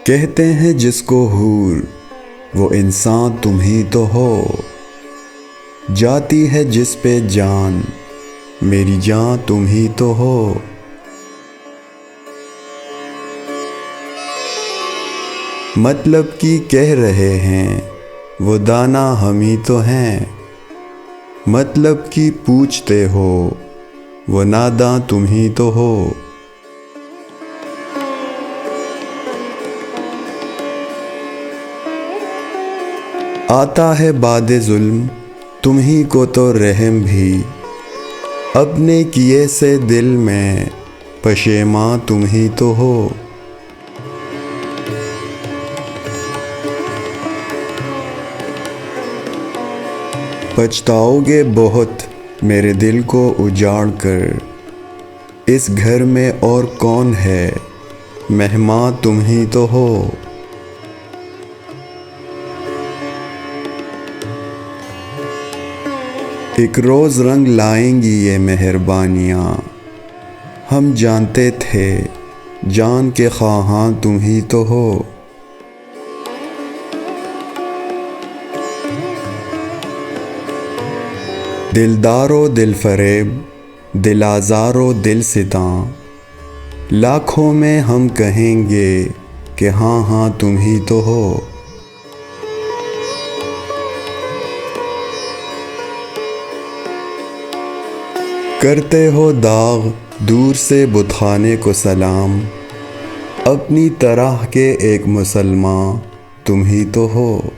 कहते हैं जिसको हूर वो इंसान तुम ही तो हो। जाती है जिस पे जान मेरी जान तुम ही तो हो। मतलब की कह रहे हैं वो दाना हम ही तो हैं। मतलब की पूछते हो वो नादां तुम ही तो हो। आता है बादे जुल्म तुम ही को तो रहम भी। अपने किए से दिल में पशेमां तुम ही तो हो। पछताओगे बहुत मेरे दिल को उजाड़ कर। इस घर में और कौन है मेहमान तुम ही तो हो। एक रोज़ रंग लाएंगी ये मेहरबानियाँ। हम जानते थे जान के ख्वाहां तुम ही तो हो। दिलदारो दिल फरेब दिल आज़ारो दिल सितां। लाखों में हम कहेंगे कि हाँ हाँ तुम ही तो हो। करते हो दाग दूर से बुतखाने को सलाम। अपनी तरह के एक मुसलमान तुम ही तो हो।